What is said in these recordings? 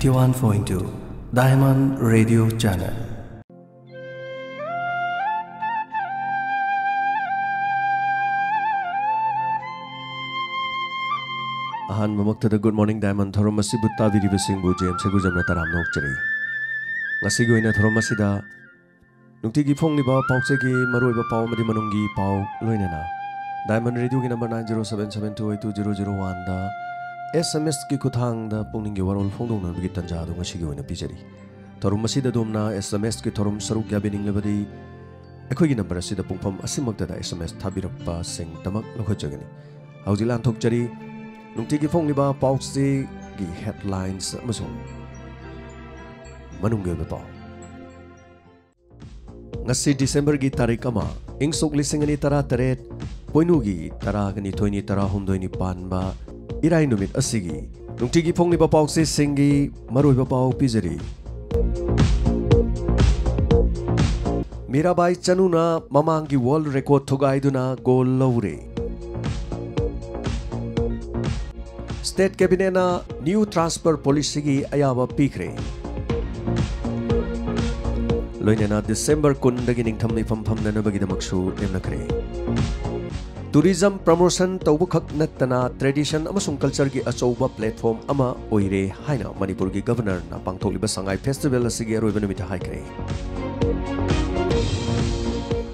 91.2 Diamond Radio Channel. Ahan mamaktada good morning Diamond thorom masi butta biriba singbu James segujamna taram nokchari. Ngasi goina thorom masida nungti gi phongni ba pauche gi maroi ba pau madi manungi pau loinana Diamond Radio gi number 9077282001 da SMS ki kuthang da pungning gi warol phongdong na gi tanja do ngasi gi oina pijari. Thorom masida domna SMS ki thorom saruk ya bening lebadi ekhoi gi number asida pungpham asimakta da SMS thabirappa sing tamak lokhojagani. Haujilan thokchari nungtigi phongniba pausi gi headlines amasung manungge ba pau ngasi December gi tarik ama ingsok lisingani tara taret poinu gi tara gani thoini tara humdoini panba irai numit asigi nungtigi phongniba pausi singi maroi ba pau pizari Mirabai Chanuna mamangi world record thogaiduna goal lawre State Cabinet na new transfer policy gi ayaba pikre. Loinena December kun dagi ningtham ni pham na bagi damaksu emnakre. Tourism promotion tawbu khak natana tradition amasung culture gi achouba platform ama oire haina Manipur gi governor na pangtholiba sangai festival asigi roiba numita haikre.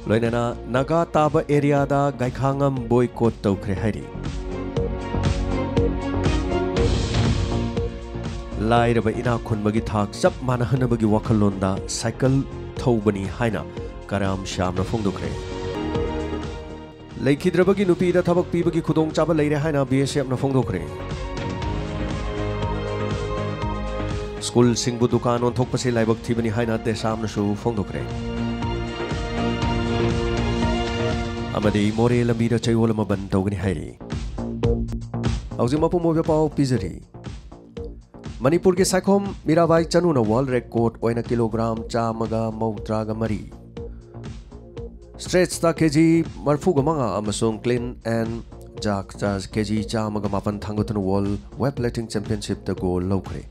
Loinena Naga Taba area da gaikhangam boycott tawkre hairi. Lairaba ina khunbagi thak chap manahanabagi wakhalonda cycle thobani haina karam shamna phongdokre Laikhidrabagi nupi da thabak pibagi khudong chaba leire haina BSF na phongdokre School singbu dukan on thokpasi laibak thibani haina te samna su phongdokre Amadi more lambira chayolama ban tawgani hairi Auzima pumobe pau pizari Manipur ke Sakhom Mirabai Chanuna world record oina kilogram chamaga mautraga mari stretch ta kg marfuga manga amasung clean and jack charge kg chamaga mapan thangotun world weightlifting championship the goal lokre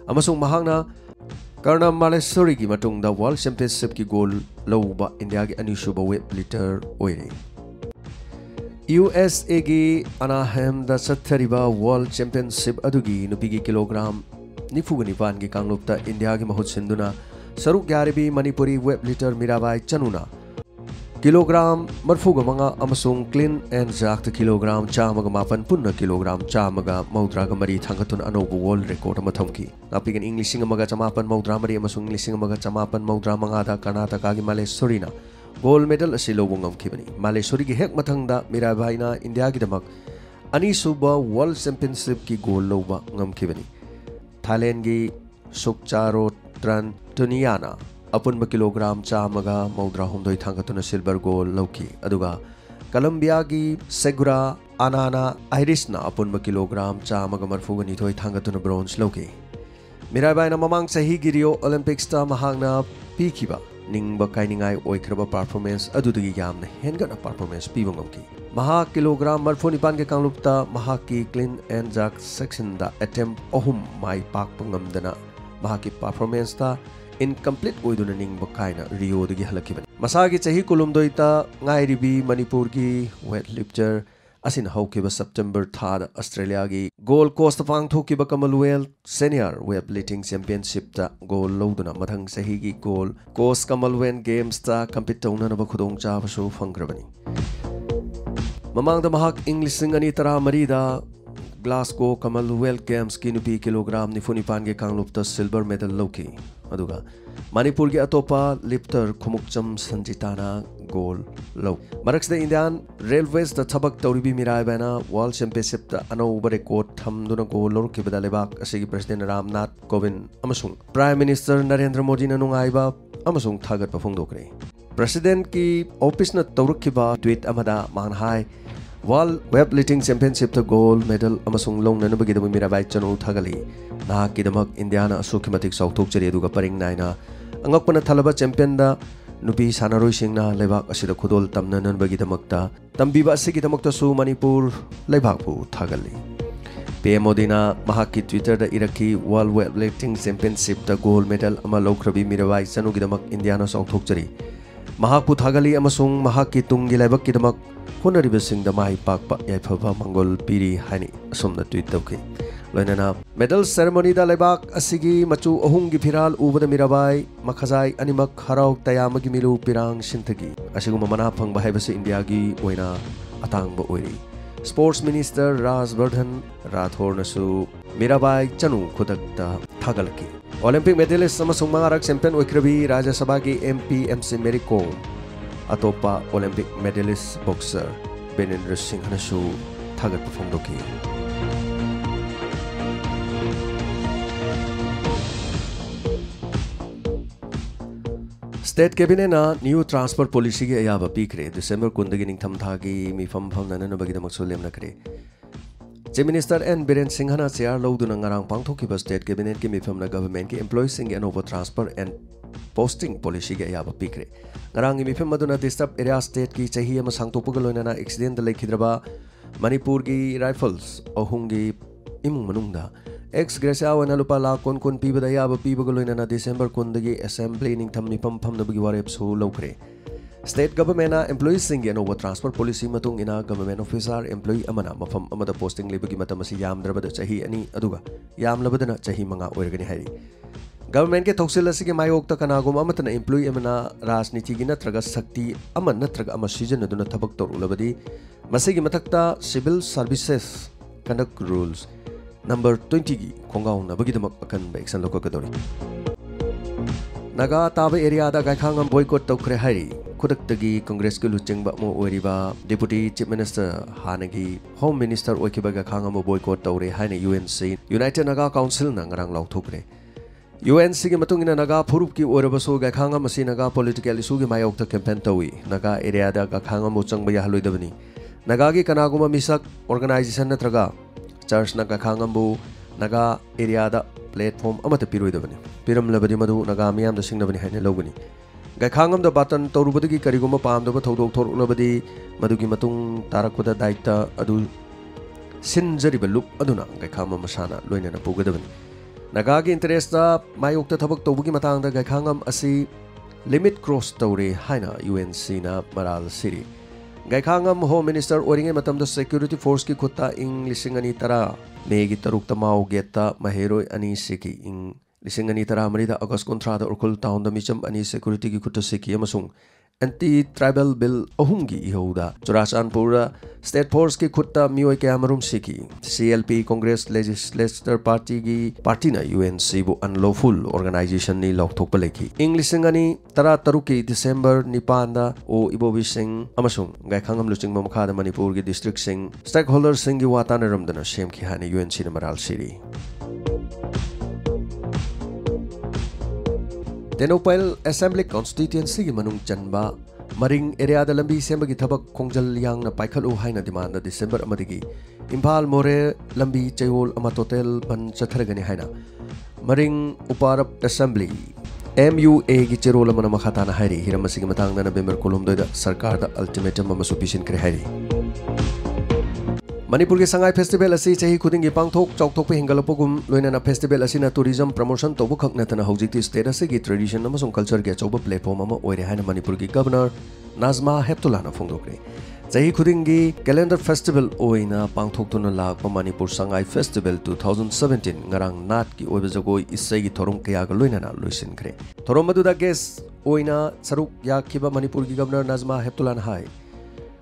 amasung mahangna karna malesori gi matung da world championship ki goal loba India gi anishuba weightlifter oire USA gi Anaheim da sathariba world championship adugi nupigi kilogram nifugani pan gi kanglupta India gi mahut sinduna saruk yaribi Manipuri weightlifter Mirabai Chanuna kilogram marfuga manga amasung clean and jack kilogram chamaga mapan punna kilogram chamaga maudraga mari thangatun anobu world record ama thamki napigan English amaga chamapan maudra mari amasung English amaga chamapan maudra manga da Karnataka gi Malessorina Gold medal asi lobong kibani Malesori gi hek mathangda Mirabai na India gi damak ani suba world championship ki goal loba ngam kibani Thailand gi Sukcharo Tran Tuniana apunba kilogram chamaga maudra humdoi thangatuna silver goal loki aduga Colombia gi Segura Anana Irisna apunba kilogram chamaga marfuga ni thoi thangatuna bronze loki Mirabai na mamang sahi gi Rio Olympics ta mahangna pikiba Ningba kainingai oikraba performance adudagi yamna hengana performance pibangam ki maha kilogram marfoni pan ke kanglupta maha ki clean and jack section da attempt ohum mai pak pangamdana maha ki performance ta incomplete oiduna ningba kaina Rio dagi halakibani masagi chahi kulumdoita ngai ribi Manipur gi weightlifter asin haukiba September thad Australia gi Gold Coast pang thokiba Commonwealth Senior Weightlifting Championship ta gold loduna mathang sahi gi Gold Coast Commonwealth Games ta compete tawna na khudong cha basu fangrabani mamang da mahak English singani tara marida Glasgow Commonwealth Games ki nupi kilogram nifuni pan ge kanglupta silver medal loki aduga Manipur gi atopa lifter khumukcham Sanjitana goal low Maraksda Indian Railways the thabak tawribi Mirabai na world championship ta anauba record thamduna goal lorki badalebak asigi president Ramnath Kovind amasung prime minister Narendra Modi na nungaiba amasung thagat pa phongdokre president ki office na tawrukkiba tweet amada manhai world weightlifting championship ta gold medal amasung long na nabagi da Mirabai Chanu thagali na kidamak India na asukhimatik sauthok chari aduga paring naina angakpana thalaba champion da nupi sanaroi singna lebak asida khudol tamna nanbagi damakta tambiba asigi damakta su Manipur lebak bu thagali PM Modina mahaki Twitter da iraki World Weightlifting Championship da gold medal ama lawkhrabi Mirabai Chanu gidamak India na sautokjari mahak puthagali amasung mahaki tungi laibak gidamak honaribasing da mai pakpa yaifaba mangol piri hani asumna tweet tawki loinana medal ceremony da laibak asigi machu ahungi phiral ubada Mirabai makhajai animak harau tayamagi milu pirang sinthagi asiguma mana phangba haibase India gi oina atangba oiri Sports Minister Rajvardhan Rathore nasu Mirabai Chanu khudakta thagalki Olympic medalist amasung mangarak champion oikrabi Rajya Sabha gi MP MC Mary Kom atopa Olympic medalist boxer Benendra Singh nasu thagat phongdoki State Cabinet na new transport policy gi ayaba pikre December kundagi ningtham thagi mi fam phawna na bagi damak solem nakre Chief Minister N Biren Singh na chair loduna ngarang pangthoki ba State Cabinet ki mi fam na government ki employees sing and over transport and posting policy gi ayaba pikre ngarang mi fam maduna disturb area state ki chahi ama sangtopuga loina na accident lekhidraba Manipur gi rifles ohungi imung manungda ex Gracia wana lupa la kon piba da yaba piba galoina na December kundagi assembly ning thamni pam na bagi warep so lokre state government na employees sing and over transport policy matung ina government officer employee amana mafam amada posting lebagi matamasi yamdraba da chahi ani aduga yamlabadana chahi manga oirgani hari government ke thoksil asigi mayok ta kanagum amatana employee amana rajniti gi natraga sakti aman natraga ama season aduna thabak tor ulabadi masigi mathakta civil services conduct rules Number 20 gi khongaung na bagidamak akan ba action lokakadori Naga Taba area da gaikhangam boycott tawkhre hari khudaktagi Congress ke luchengba mo oiriba Deputy Chief Minister hanagi Home Minister oikiba gaikhangam boycott tawre haine UNC United Naga Council na ngarang lauthokre UNC gi matungina Naga phurup ki oirabaso gaikhangam asi Naga political issue gi mayokta campaign tawi Naga area da gaikhangam uchangba ya haloidabani Naga gi kanaguma misak organization natraga Church naga khangambu naga area da platform amata piroidabani piram labadi madu naga miyam da singnabani haine logani gai khangam da batan torubadagi kariguma pamdaba thodok thor ulabadi madugi matung tarakpada daita adu sinjariba loop aduna gai khama masana loina na pugadabani naga gi interest da mayokta thabak tawbugi matang da gai khangam asi limit cross tawre haina UNC na Maral City Gaikhangam Home Minister oringe matam da security force ki khutta ing lisingani tara megi taruk tamau geta maheroi ani seki ing lisingani tara mari da August kontra da urkul town da micham ani security ki khutta seki amasung anti tribal bill ohungi ihoda Churachandpur state force ki khutta mioi kamarum seki CLP Congress Legislature Party gi party na UNC bu unlawful organization ni lokthok paleki ing lisingani tara taruki December nipanda o Ibobi Singh amasung gaikhangam luching mamkha da Manipur gi district sing stakeholders sing gi watanaram dana shem ki hani UNC na Maral City Tenopal Assembly Constituency gi manung chanba maring area da lambi sembagi thabak khongjal yang na paikhalu haina demand December amadigi Imphal More lambi chayol ama total ban chatharagani haina maring Uparap Assembly MUA gi cherol amana makhata na hairi hiramasigi matang na November kolomdoi da sarkar da ultimatum ama supisin kre hairi Manipur ki Sangai Festival asi chahi khudingi pangthok chawthok pe hingalapogum loinana festival asina tourism promotion tobu khakna tana hojikti state asigi tradition amasung culture ge chawba platform ama oire haina Manipur ki governor Nazma Heptullah na phongdokre chahi khudingi calendar festival oina pangthok tuna lakpa Manipur Sangai Festival 2017 ngarang nat ki oiba jagoi isai gi thorong kaya ga loinana loisin khre thorom maduda guest oina saruk yakhiba Manipur ki governor Nazma Heptullah na hai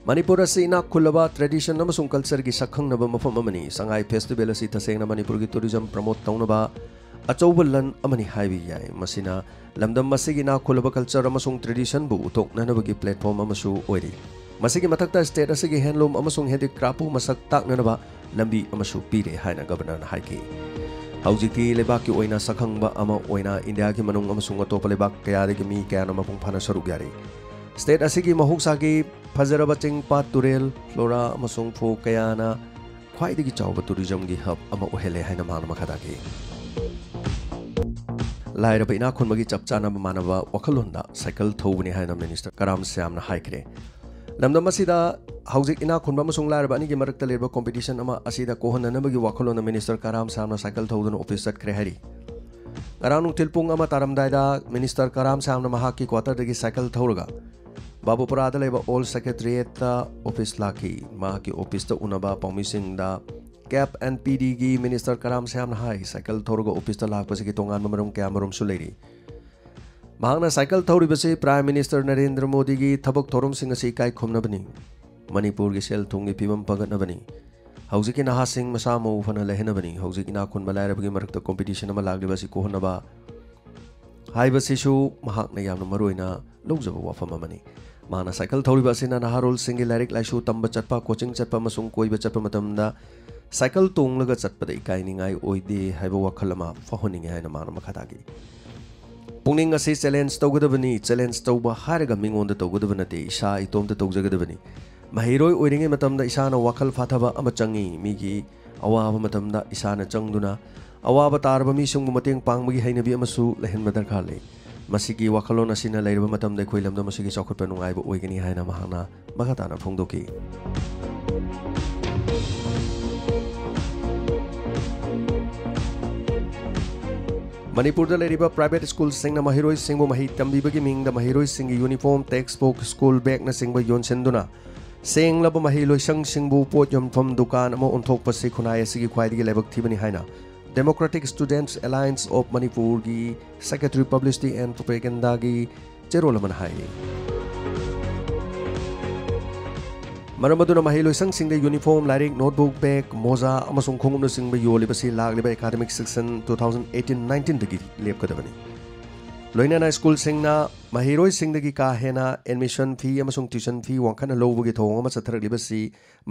Manipur asi ina khulaba tradition amasung culture gi sakhang naba mafam amani Sangai Festival asi tasengna Manipur gi tourism promote taunaba achowbalan amani haibi yai masina lamdam masigi na khulaba culture amasung tradition bu utok nanabagi platform amasu oiri masigi mathakta state asigi handloom amasung handicraft masak tak nanaba lambi amasu pire haina governor na haiki haujiki lebak ki oina sakhang ba ama oina India ki manung amasung atopa lebak kaya de mi kaya na mapung phana saruk yari State asigi mahoksagi fazaraba chingpat turel flora amasung pho kayana khwaidagi chawba tourism gi hub ama ohele haina mana makhadagi lairaba ina khunmagi chapchana manaba wakhalonda cycle thobuni haina minister Karam Syam na haikre lamdam asida hauzik ina khunba masung larba ani gi marakta leba competition ama asida kohonanabagi wakholona minister Karam Samna cycle thoduna office chatkre hari around tilpung ama taramdaida minister Karam Samna mahaki quarter dagi cycle thoraga Babupurada leba all secretariat office laki mahaki office ta unaba paumising da cap and pd gi minister Karam Samna hai cycle thoraga office ta lakpase gi tongan marum kamarum suleri Mahangna cycle thori base Prime Minister Narendra Modi gi thabak thorum sing asi kai khomnabani Manipur gi sel thungi pibam pagatnabani Haujiki naha sing masamo fana lehenabani Haujiki na khun balairabagi marakta competition ama laglibasi kohonaba haibasishu mahakna yamna maroina lojaba wafam amani Mahana cycle thori base na naharol singi larik laishu tamba chatpa coaching chatpa masung koiba chatpa matamda cycle tunglaga chatpada ikai ningai oide haiba wakhalama fahoninge haina mahana makhatagi Pungning asi challenge tawgadabani challenge tawba haraga mingonda tawgadabanate isa itomta tawjagadabani mahiroi oiringe matamda isana wakhal fathaba ama changi migi awaba matamda isana changduna awaba tarba mi sungbu mateng pangmagi hainabi amasu lehenba darkar le masigi wakhalon asina leirba matamda khoilamda masigi chokhatpa nungaiba oigani haina mahana magatana phongdoki Manipur da leriba private school singna mahiroi singbo mahi tambibagi mingda mahiroi singi uniform textbook school bag na singba yon senduna senglaba mahiloi sang singbu pot yompham dukan amo onthok pasi khunai asigi khwaidigi lebak thibani haina Democratic Students Alliance of Manipur gi Secretary Publicity and Propaganda gi cherolaman hai Maramaduna mahiloi sang singda uniform larik notebook bag moza amasung khongum singba yolibasi lagliba academic section 2018-19 dagi lepkadabani loinana school singna mahiroi singdagi ka hena admission fee amasung tuition fee wangkhana lowbugi thong ama chatharalibasi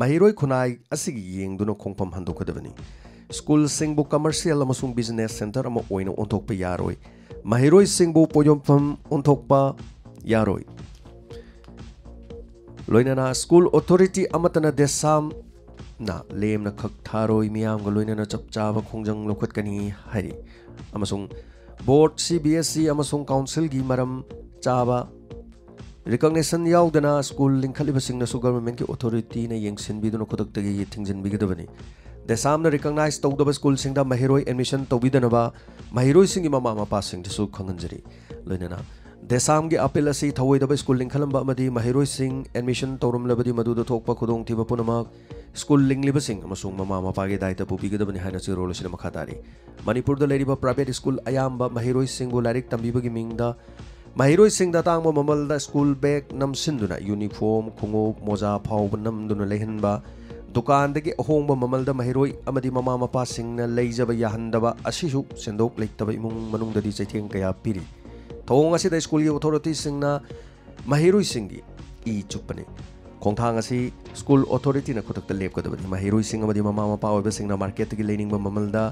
mahiroi khunai asigi yengduna khongpam handokadabani school singbu commercial amasung business center ama oina onthokpa yaroi mahiroi singbu poyompham onthokpa yaroi Loinana school authority amatana desam na lemna khak tharoi miyam ga loinana chapchaba khongjang lokhatkani hari amasung board CBSE amasung council gi maram chaba recognition yaudana school linkhalibasing na government ki authority na yengsin biduna khodaktagi thingjin bigadabani desam na recognize tawdaba school singda mahiroi admission tawbidanaba mahiroi singi mama mapa sing su khanganjari loinana Desam gi appeal asi thawoidaba school lingkhalamba amadi mahiroi sing admission tawrumlabadi maduda thokpa khudong thiba punamak school lingliba sing amasung mama mapa gi daita pubigadabani haina chi role sina makhatari Manipur da leriba private school ayamba mahiroi sing bu larik tambibagi mingda mahiroi sing da tangma mamalda school bag namsinduna uniform khungo moja phawba namduna lehenba dukan dagi ahongba mamalda mahiroi amadi mama mapa sing na leijaba yahandaba asisu sendok leiktaba imung manungdadi chaitheng kaya piri Thong asi da school gi authority singna mahiroi singi I chupane khongthang asi school authority na khotakta lepkadabani mahiroi sing amadi mama mapa oiba singna market gi leining mamalda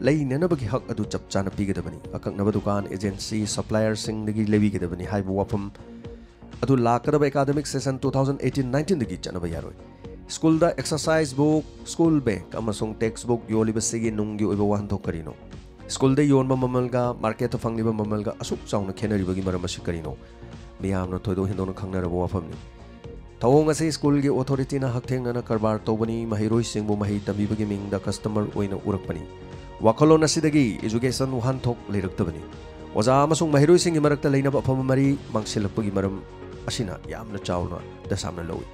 leinanabagi hak adu chapchana pigadabani akaknaba dukan agency supplier sing dagi lebigadabani haibu wafam adu lakadaba academic session 2018-19 dagi chanaba yaroi school da exercise book school bag amasung textbook yoliba sigi nunggi oiba wan thokarino School day yon mamalga market to fangliba mamalga asuk chauna khenari bagi maramasi karino miyamna thoido hindona khangnarabo wafamni thawong ase school gi authority na hakthengna karbar tobani mahiroi singbu mahi tambi bagi mingda customer oina urakpani wakhalon asidagi education wan thok leiraktabani oja amasung mahiroi singi marakta leinaba afama mari mangsilapagi maram asina yamna chauna dasamna lowi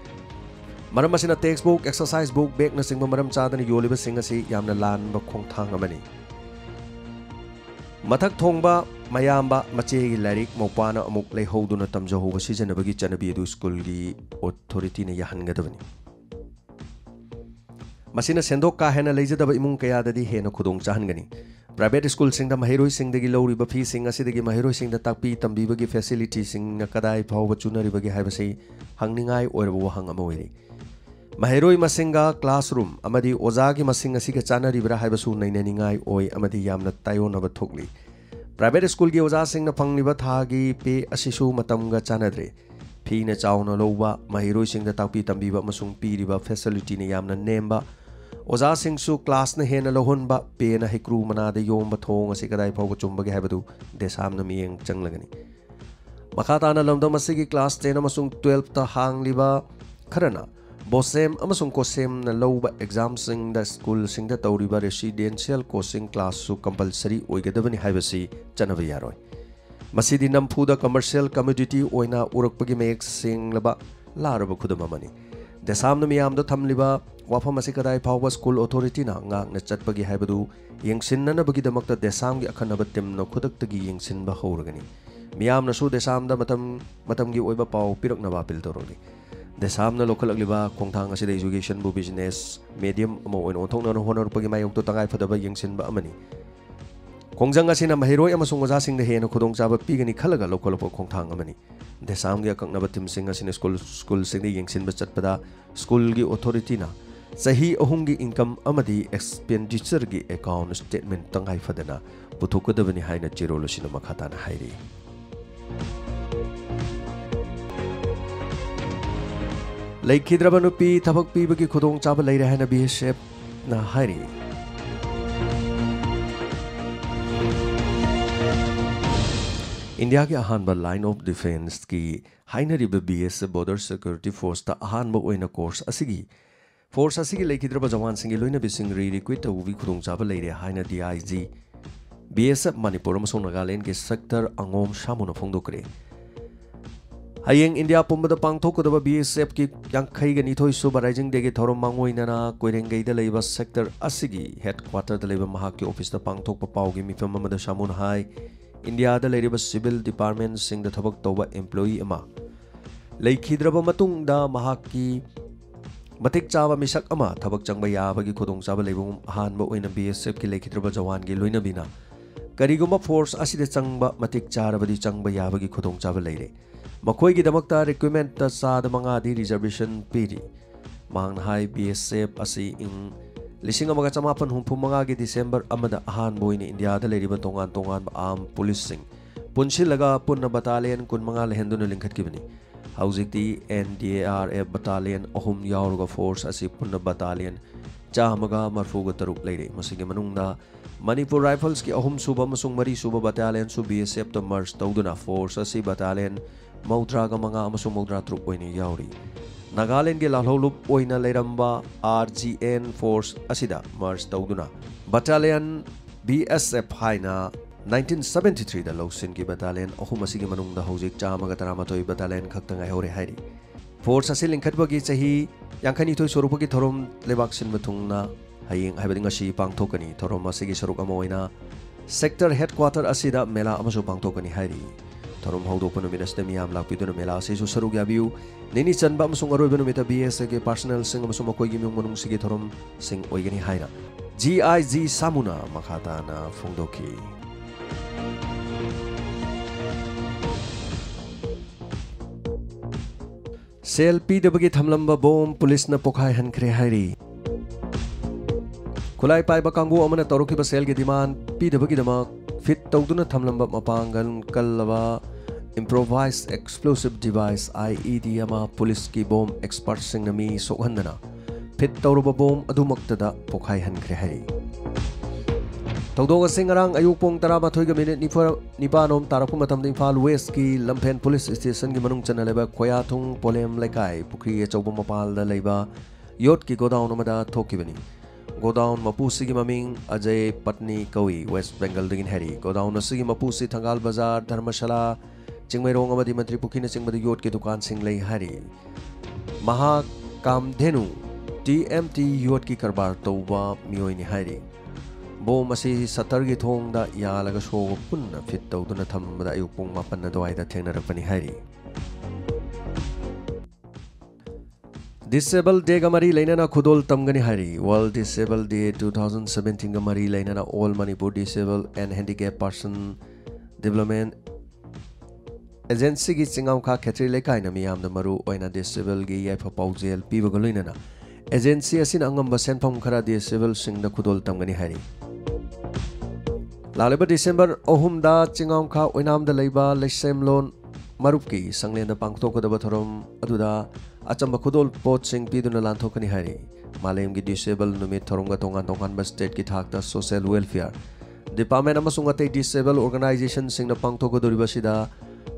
maram asina textbook exercise book bag na singba maram chadani yoliba singasi yamna lanba khongthang amani Mathak thongba mayamba machegi larik mopana amuk leihoduna tamjahoba sijanabagi chanabi edu school gi authority na yahangadabani Masina sendok ka hena leijadaba imung kaya dadi hena khudong chahangani private school singda mahiroi singdagi lawriba fee sing asidagi mahiroi singda takpi tambibagi facility sing na kadai phawba chunaribagi haibase hangningai oirabo wahang ama oire Mahiroi masinga classroom amadi ozagi masing asiga chanaribra haibasu nainaningai oi amadi yamna tayonaba thokli private school gi oja singna phangliba thagi pe asisu matamga chanadre fee na chauna loba mahiroi singda takpi tambiba masung piriba facility ne yamna nemba oja singsu class na hena lohonba pe na hikru manade yomba thong asi kadai phawba chumbagi haibadu desamna miyeng changlagani makhatana lamdam asigi class 10 amasung 12 ta hangliba Kharna बोसेम अमसुंग कोसेम न लौबा exam सिंग द school सिंग द तौरिबा residential coaching class सु कंपलसरी ओइगदबनी हाइबसी चनबा यारोय मसीदी नमफुदा कमर्शियल कम्युनिटी ओइना उरकपगी मेक सिंग लबा लारबा खुदम अमनी देसामन मियामदो थमलिबा वाफम असि कदाय फावबा स्कूल अथॉरिटी ना ngang na chatpagi haibadu yengsinnanabagi damakta desamgi akhanaba timno khudakdagi yengsinba howragani miyamna su desamda matamgi oiba paw piraknaba apil toroni desamna lokalagliba khongthang asida education bu business medium amo oin onthokna honor mayokto tangai phadaba yengsinba amani khongjang asina mahiroi amasung oja singda hena khudong chaba pigani khalaga lokalapo khongthang amani desam gi akaknaba tim sing asina school singdi yengsinba chatpada school gi authority na sahi ahumgi income amadi expenditure gi account statement tangai phadana puthukadabani haina chirolosina makhatana hairi laikhidraba nupi thabak pibagi khudong chaba leire haina BSF na hairi India के अहानबा line of defence की हाइनरिबा BSF border security force ता अहानबा ओइना course असिगी force असिगी लेखिद्रबा जवान सिंगी लोइना बिसिंग रिक्विट तौबी खुदोंग चाबा लेरे हाइना DIG BSF Manipur अमसों नागालैंड के sector अंगोम शामुना फोंदोकरे हायेंग इंडिया पुंबदा पांगथोकदबा BSF की यांखैगा निथोइ सुबा राइजिंग डेगे थोरम मांगोइनाना कोइरेंगैदा लेबा सेक्टर असिगी हेडक्वार्टर दा लेबा महाकी ऑफिस दा पांगथोकपा पावगी मिफम अमदा शामुन हाय इंडिया दा लेरिबा सिविल डिपार्टमेंट सिंग दा थबक तौबा एम्प्लॉई अमा लेखिद्रबा मतुंग दा महाकी मतिक चाबा मिसक अमा थबक चंगबा याबगी खुदोंग चाबा लेबुम अहानबा ओइना BSF की लेखिद्रबा जवान गी लोइना बिना करिगुमा फोर्स असिदे चंगबा मतिक चारबदी चंगबा याबगी खुदोंग चाबा लेरे मखोइगी दमकता रिक्रूटमेंट ता चाद मंगादी रिजर्वेशन पीरी मांगना हाई BSF असि इन लिसिंग अमगा चमापन हुंफु मंगागी दिसंबर अमदा अहान बोइने इंडिया दा लेरिबा तोंगान तोंगान आर्म पुलिस सिंग पुनसिलगा पुन्न बटालियन कुन मंगा लेहेंदुन लिंखतकिबनी हौजिकती NDRF बटालियन अहुम यावरगा फोर्स असि पुन्न बटालियन चामगा मरफुगा तरुक लेरे मसिगे मनुंगदा मणिपुर राइफल्स की अहुम सुबा मसुंग मरी सुबा बटालियन सु BSF तो मर्ज तौदुना फोर्स असि बटालियन मौद्रागा मंगा अमसुंग मौद्रा तरुक ओइने यावरी नागालैंड के लालौलुप ओइना लेरंबा RGN फोर्स असिदा मर्ज तौदुना बटालियन BSF हाइना 1973 दा लौसिन की बटालियन अहुम असिगे मनुंगदा हौजिक चामगा तरामातोइ बटालियन खक्तंगाइ हौरे हाइरी फोर्स असि लिंखतबगी चही यांखनिथोइ स्वरूपगी थोरम लेबाक्सिन मथुंगना हायेंग हाइबदिंग असि पांगथोकनी थोरम असिगे स्वरूप अमा ओइना सेक्टर हेडक्वार्टर असिदा मेला अमसु पांगथोकनी हाइरी थोरम हौदोपन नुमिनसदा मियाम लाक्पिदुना मेला असिसु सरुक याबिउ नेनी चनबा अमसुंग अरोइबा नुमिता BSF के पर्सनल सिंग अमसुंग मकोइगी म्युंग मनुंगसिगे थोरम सिंग ओइगनी हाइना GIG सामुना मखाताना फोंदोकी सेल पीदबगी थमलंबा बोम पुलिस न पोखाय हनखरे हाइरी खुलाई पाइबा कांगू अमना तौरखिबा सेल के डिमांड पीदबगी दमक फिट तौदुना थमलंबा मपांगल कल्लबा improvised explosive device IED ama police की बोम एक्सपर्ट सिंग नमी सोहंदना फिट तौरबा बोम अदुमक्तदा पोखाय हनखरे हाइरी तौदोग सिंगरांग अयुपोंग 13 मिनट निपानोम तारकु मतम इम्फाल वेस्ट की लम्फेन पुलिस स्टेशन की मनुंग चनलेबा खोयाथुंग पोलेम लेकाय पुखरी अचौबा मपाल दा लेबा योट की गोडाउन अमदा थोकिबनी गोडाउन मपुसी की ममिंग अजय पत्नी कवि वेस्ट बंगाल दगिन हेरी गोडाउन असगी मपुसी थंगाल बाजार धर्मशाला चिंगमैरोंग अमदी मंत्री पुखीन चिंगबद योट की दुकान सिंग लई हारी महा कामधेनु TMT योट की करबार तौबा मियोइनी हारी बोम असी सतर की थोंगदा यालगा शो पुन्ना फिट तौदुना थमबदा अयुपुंग मापन दवाइदा थेंगनरपनी हारी डिसेबल डे गमरी लेना खुदोल तमगनी हारी वर्ल्ड डिसेबल डे 2017 गमरी लेना all Manipur disable and handicap person development agency की चिंगाम खा खेत्री लेकाय न मियाम द मरु ओइना डिसेबल गी याइफा पाउजेल पीबग लोइना एजेंसी असिन अंगम सेनफम खरा डिसेबल सिंग द खुदोल तमगनी हारी लालेबा डिसेंबर अहुमदा चिंगाम खा ओइनाम द लेबा लेसेम लोन मरुप की संगलेन पांगथोकदबा थोरम अदुदा अचंबा खुदोल पोट सिंग पीदुना लांथोकनी हारी मालेम की डिसेबल नुमित थोरंगा तोंगान तोंगान स्टेट की थाकता सोशल वेलफेयर डिपार्टमेंट अमसुंग अतै डिसेबल ऑर्गेनाइजेशन सिंग न पांगथोकदोरिबा सिदा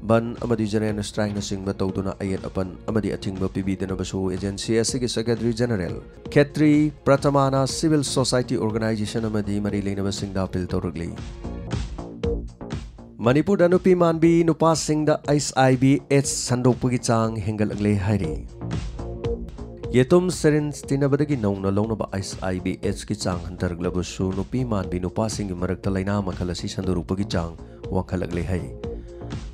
ban amadi general strike na singba tawduna ayat apan amadi athingba pibidanabasu agency asigi secretary general Khetri Pratamana Civil Society Organization amadi mari leinaba singda appeal tawragli. Manipur nupi manbi nupa singda SIBH sandokpagi chang hengalakle hairi. Yetum serin tinabadagi nauna launaba SIBH ki chang hantaraglabusu nupi manbi nupa singi marakta laina makhalasi sandorupagi chang wangkhalakle hai.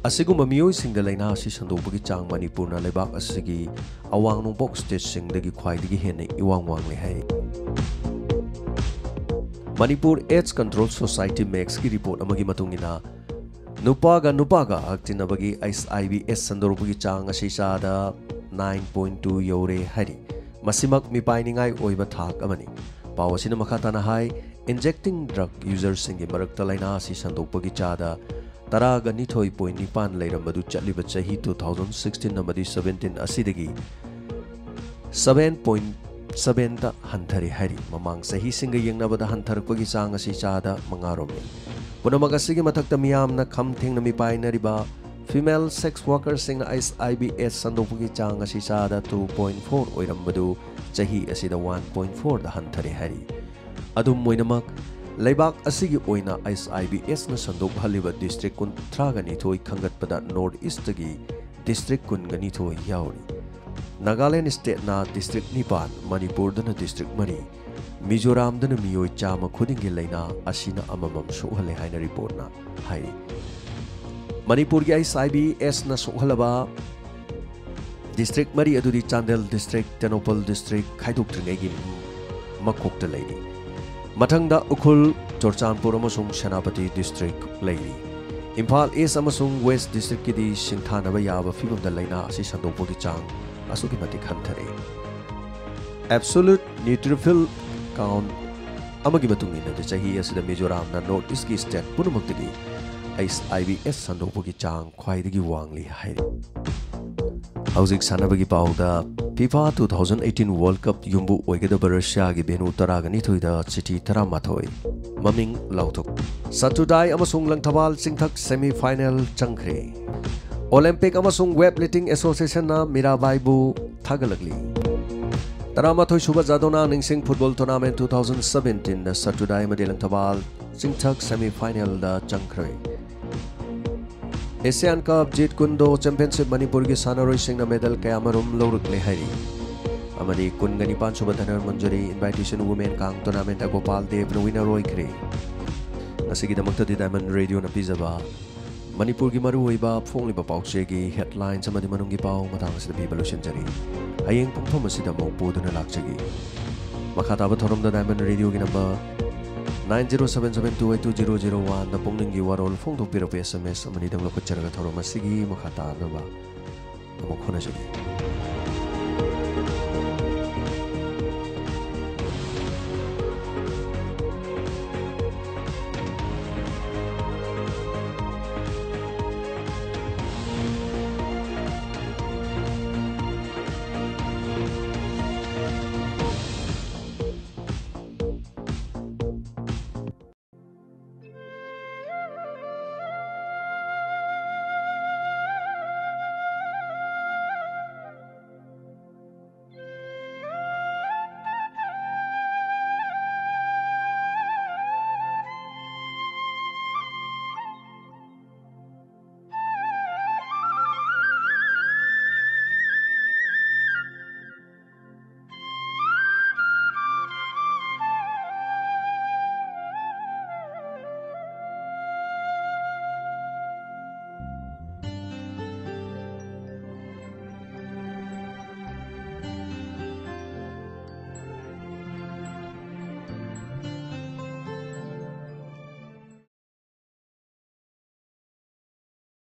Asiguma miyoi singda laina asi sandopagi chang Manipur na lebak asigi awang nungpok state singdagi khwaidagi hene iwangwangle hai. Manipur AIDS Control Society Max ki report amagi matungina nupaga aktinabagi SIBH sandorupagi chang asisada 9.2 yore hari. Masimak mipainingai oiba thak amani. Pawasina makhatana hai injecting drug users singi marakta laina asi sandopagi chada Taraga nithoi point nipan leirambadu chatliba chahi 2016 namadi 17 asidagi 7.7 ta hanthari hari mamang sahi singa yengnabada hantharakpagi chang asi chada mangaromni punamag asigi mathakta miyamna kham thengna mipainariba female sex workers sing SIBH sandopagi chang asi chada 2.4 oirambadu chahi asida 1.4 da hanthari hari adum moinamak Laibak asigi oina SIBH na sandok haliba district kun tragani thoi khangatpada north east gi district kun gani thoi yauri Nagaland state na district nipan Manipur dana district mari Mizoram dana miyoi chama khudingi laina asina amamam sohale haina report na hai Manipur gi SIBH na sohalaba district mari adudi Chandel district Tenopal district khaidok tringai gi makokta laini Mathangda Ukhul Chorchanpur amasung Senapati district leiri Imphal East amasung West district kidi singthanaba yaba fibamda laina asi sandopagi chang asugi matik hanthare Absolute neutrophil count amagi matungina de chahi asida Mizoram na North East ki state punumaktagi SIBH sandopagi chang khwaidagi wangli hairi Hauzik sanabagi pauda FIFA 2018 World Cup yumbu oigedaba Russia gi benu taragani thoida chithi taramathoi maming lautok Satudai amasung langthawal singthak semi final changkhre Olympic amasung weightlifting association na Mirabai bu thagalagli Taramathoi suba jadona ningsing football tournament 2017 na Satudai made langthawal singthak semi final da changkhre Asian Cup Jeet Kundo Championship Manipur ki sanaroi singna medal kayamarum lorukle hari amadi kungani pansuba dhanar manjari invitation women kang tournament Gopal Dev na winner oikre asigi damakta di Diamond Radio na pizaba Manipur ki maru oiba phongliba pawche gi headlines amadi manungi paw matang sida bibalusion jari ayeng pumpham asida mo poduna lakchagi makhataba thorom da Diamond Radio ki number 9077282001 na pongningi warol phongdo piro SMS amani dang lokacharaga thorom asigi makhata naba amok khona jagi